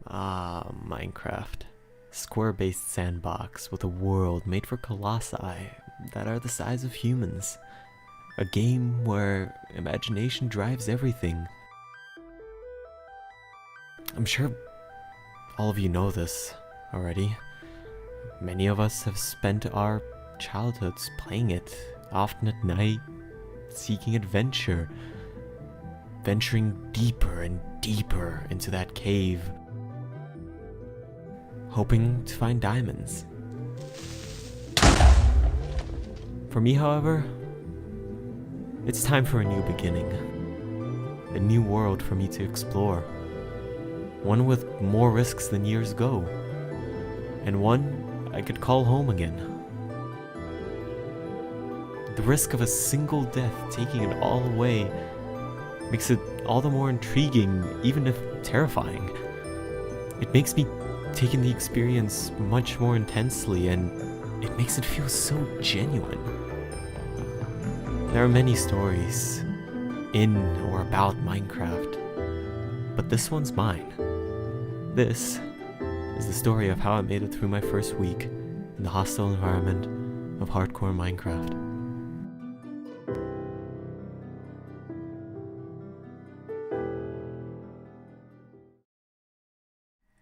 Ah, Minecraft. Square-based sandbox with a world made for colossi that are the size of humans. A game where imagination drives everything. I'm sure all of you know this already. Many of us have spent our childhoods playing it, often at night, seeking adventure, venturing deeper and deeper into that cave, hoping to find diamonds. For me, however, it's time for a new beginning. A new world for me to explore. One with more risks than years ago. And one I could call home again. The risk of a single death taking it all away makes it all the more intriguing, even if terrifying. It makes me take in the experience much more intensely, and it makes it feel so genuine. There are many stories in or about Minecraft, but this one's mine. This is the story of how I made it through my first week in the hostile environment of hardcore Minecraft.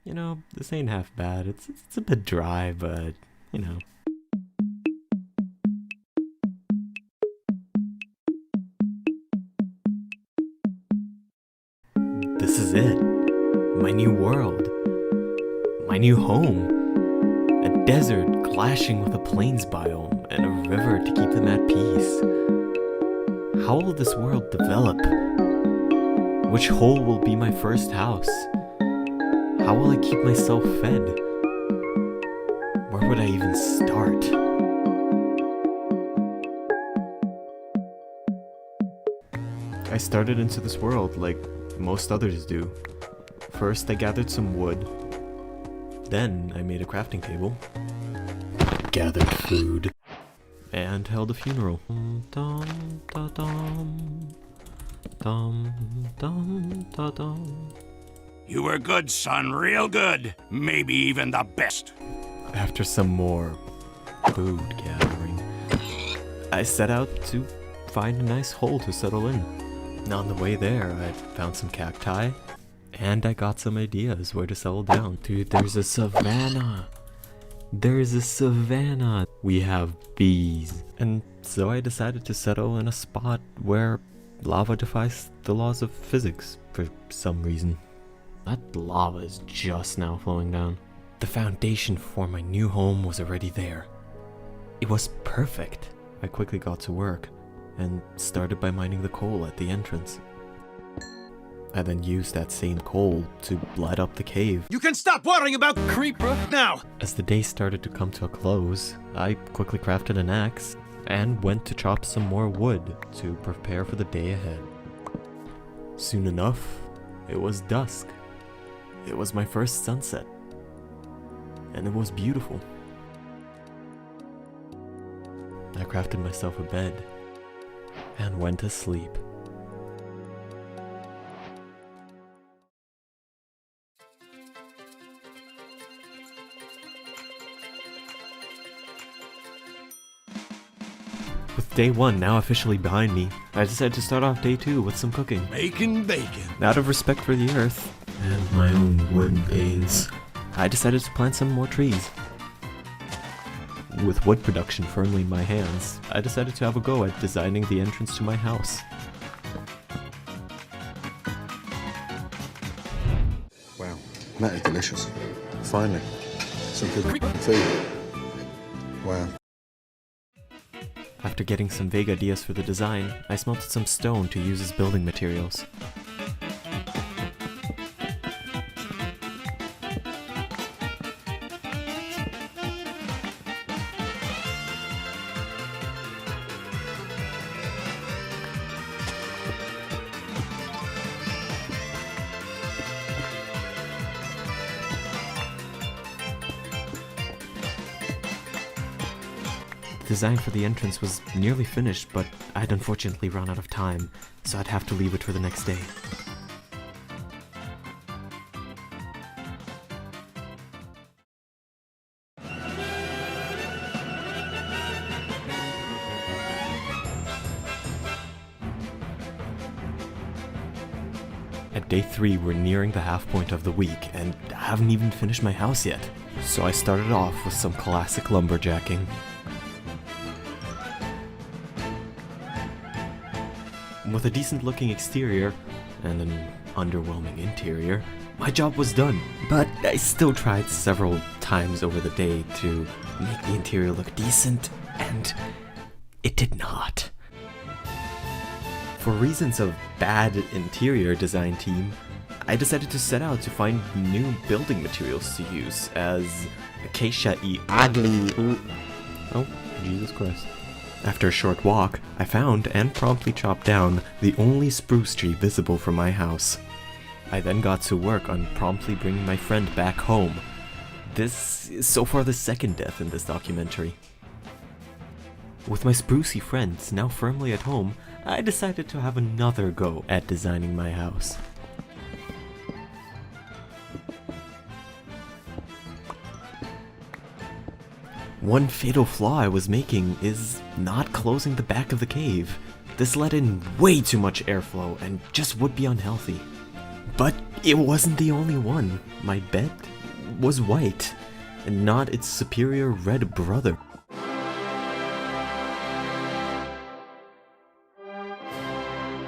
You know, this ain't half bad. It's a bit dry, but, you know. This is it. My new world. My new home. A desert clashing with a plains biome and a river to keep them at peace. How will this world develop? Which hole will be my first house? How will I keep myself fed? Where would I even start? I started into this world like most others do. First, I gathered some wood. Then, I made a crafting table. Gathered food. And held a funeral. Dum, da, dum. Dum, dum, da, dum. You were good, son, real good. Maybe even the best. After some more food gathering, I set out to find a nice hole to settle in. On the way there, I found some cacti, and I got some ideas where to settle down. Dude, there's a savanna. There's a savanna. We have bees. And so I decided to settle in a spot where lava defies the laws of physics for some reason. That lava is just now flowing down. The foundation for my new home was already there. It was perfect. I quickly got to work and started by mining the coal at the entrance. I then used that same coal to light up the cave. You can stop worrying about Creeper now! As the day started to come to a close, I quickly crafted an axe and went to chop some more wood to prepare for the day ahead. Soon enough, it was dusk. It was my first sunset, and it was beautiful. I crafted myself a bed and went to sleep. With day one now officially behind me, I decided to start off day two with some cooking. Making bacon. Out of respect for the earth and my own wooden pains, I decided to plant some more trees. With wood production firmly in my hands, I decided to have a go at designing the entrance to my house. Wow, that is delicious. Finally, some good food. Wow. After getting some vague ideas for the design, I smelted some stone to use as building materials. The design for the entrance was nearly finished, but I'd unfortunately run out of time, so I'd have to leave it for the next day. At day 3, we're nearing the half point of the week, and I haven't even finished my house yet. So I started off with some classic lumberjacking. With a decent looking exterior, and an underwhelming interior, my job was done. But I still tried several times over the day to make the interior look decent, and it did not. For reasons of bad interior design team, I decided to set out to find new building materials to use, as acacia-y ugly. Oh, Jesus Christ. After a short walk, I found and promptly chopped down the only spruce tree visible from my house. I then got to work on promptly bringing my friend back home. This is so far the second death in this documentary. With my sprucey friends now firmly at home, I decided to have another go at designing my house. One fatal flaw I was making is not closing the back of the cave. This let in way too much airflow and just would be unhealthy. But it wasn't the only one. My bed was white, and not its superior red brother.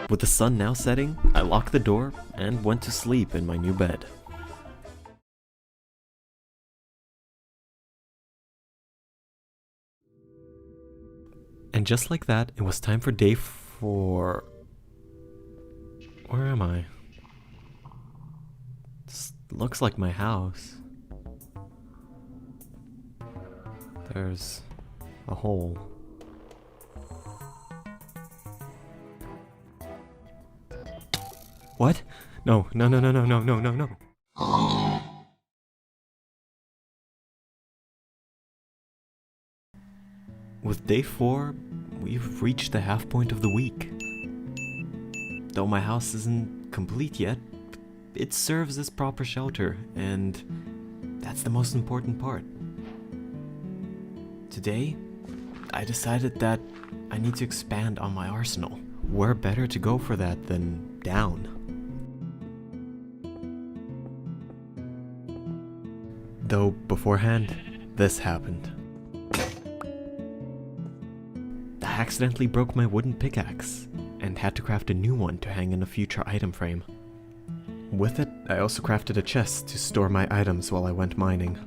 With the sun now setting, I locked the door and went to sleep in my new bed. And just like that, it was time for day 4. Where am I? This looks like my house. There's a hole. What? No. With day 4, we've reached the half point of the week. Though my house isn't complete yet, it serves as proper shelter, and that's the most important part. Today, I decided that I need to expand on my arsenal. Where better to go for that than down? Though beforehand, this happened. I accidentally broke my wooden pickaxe and had to craft a new one to hang in a future item frame. With it, I also crafted a chest to store my items while I went mining.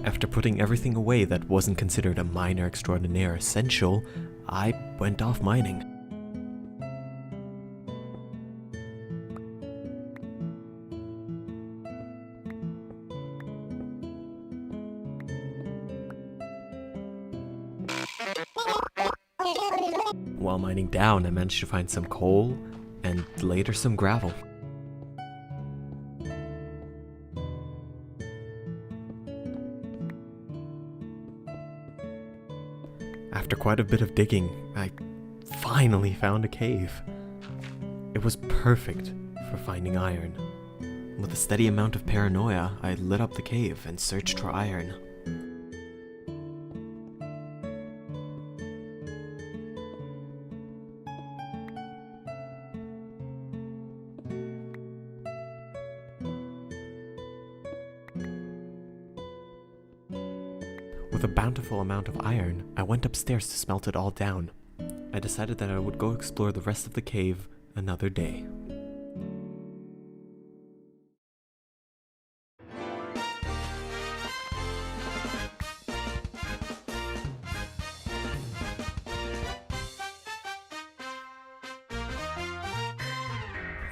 After putting everything away that wasn't considered a miner extraordinaire essential, I went off mining. While mining down, I managed to find some coal, and later some gravel. After quite a bit of digging, I finally found a cave. It was perfect for finding iron. With a steady amount of paranoia, I lit up the cave and searched for iron. With a bountiful amount of iron, I went upstairs to smelt it all down. I decided that I would go explore the rest of the cave another day.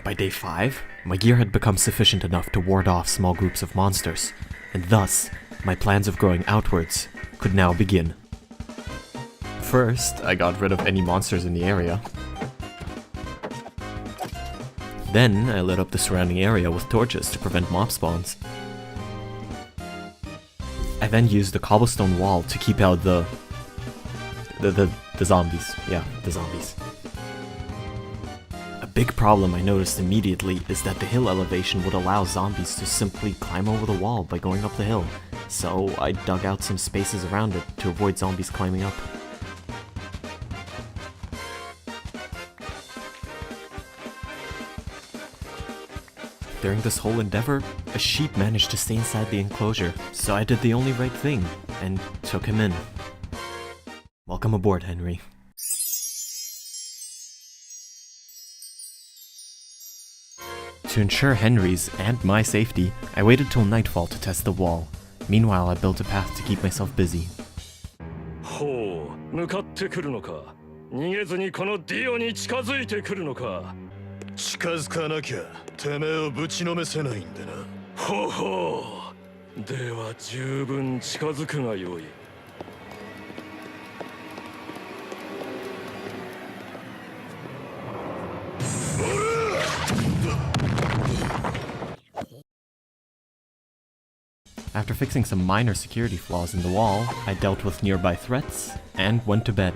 By day 5, my gear had become sufficient enough to ward off small groups of monsters, and thus, my plans of growing outwards could now begin. First, I got rid of any monsters in the area. Then, I lit up the surrounding area with torches to prevent mob spawns. I then used the cobblestone wall to keep out the zombies. Yeah, the zombies. A big problem I noticed immediately is that the hill elevation would allow zombies to simply climb over the wall by going up the hill, so I dug out some spaces around it to avoid zombies climbing up. During this whole endeavor, a sheep managed to stay inside the enclosure, so I did the only right thing and took him in. Welcome aboard, Henry. To ensure Henry's and my safety, I waited till nightfall to test the wall. Meanwhile, I built a path to keep myself busy. ほう、向かってくるのか。逃げずにこのディオに近づいてくるのか。近づかなきゃてめえをぶちのめせないんでな。ほうほう。では十分近づくがよい。After fixing some minor security flaws in the wall, I dealt with nearby threats and went to bed.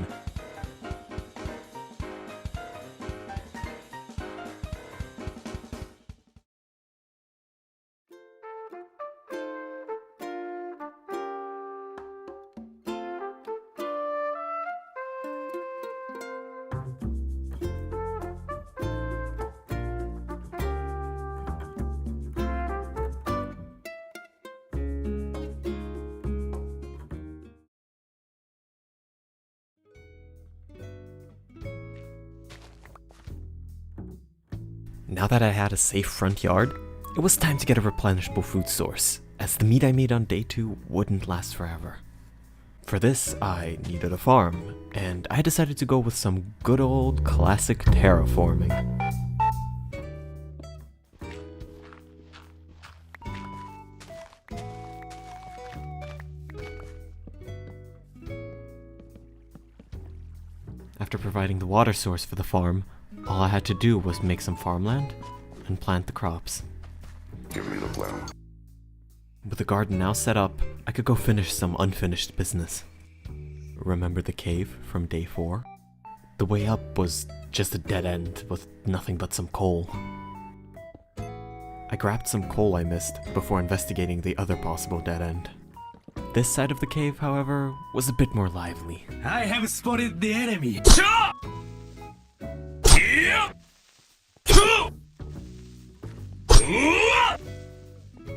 Now that I had a safe front yard, it was time to get a replenishable food source, as the meat I made on day 2 wouldn't last forever. For this, I needed a farm, and I decided to go with some good old classic terraforming. After providing the water source for the farm, all I had to do was make some farmland and plant the crops. Give me the plan. With the garden now set up, I could go finish some unfinished business. Remember the cave from day 4? The way up was just a dead end with nothing but some coal. I grabbed some coal I missed before investigating the other possible dead end. This side of the cave, however, was a bit more lively. I have spotted the enemy.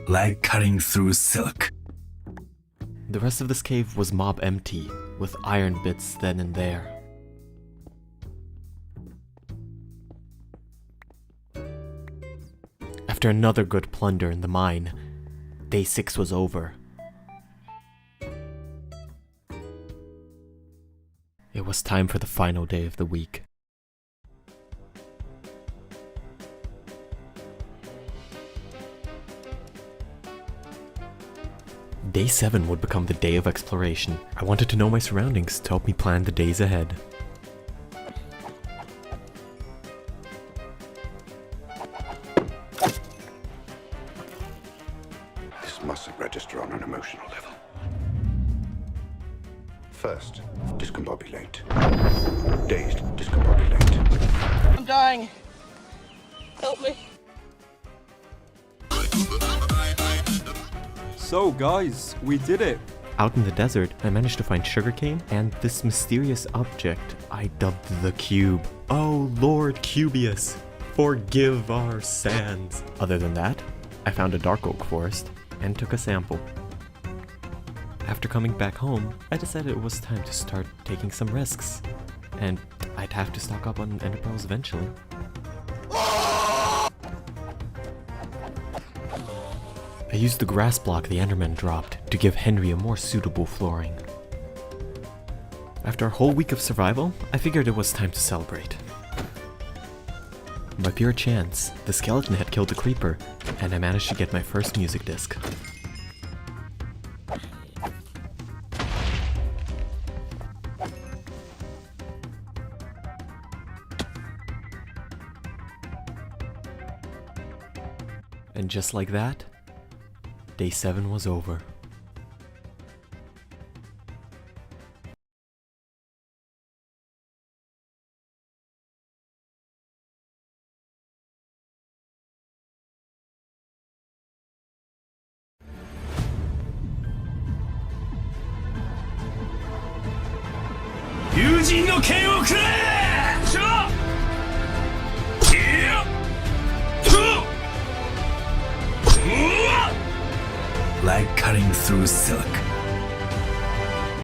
Like cutting through silk. The rest of this cave was mob empty, with iron bits then and there. After another good plunder in the mine, day 6 was over. It was time for the final day of the week. Day 7 would become the day of exploration. I wanted to know my surroundings to help me plan the days ahead. This mustn't register on an emotional level. First, discombobulate. Dazed, discombobulate. I'm dying. Help me. So guys, we did it! Out in the desert, I managed to find sugarcane and this mysterious object I dubbed the Cube. Oh Lord Cubius, forgive our sands. Other than that, I found a dark oak forest and took a sample. After coming back home, I decided it was time to start taking some risks. And I'd have to stock up on ender pearls eventually. I used the grass block the Enderman dropped to give Henry a more suitable flooring. After a whole week of survival, I figured it was time to celebrate. By pure chance, the skeleton had killed a creeper, and I managed to get my first music disc. And just like that, day 7 was over. cutting through silk.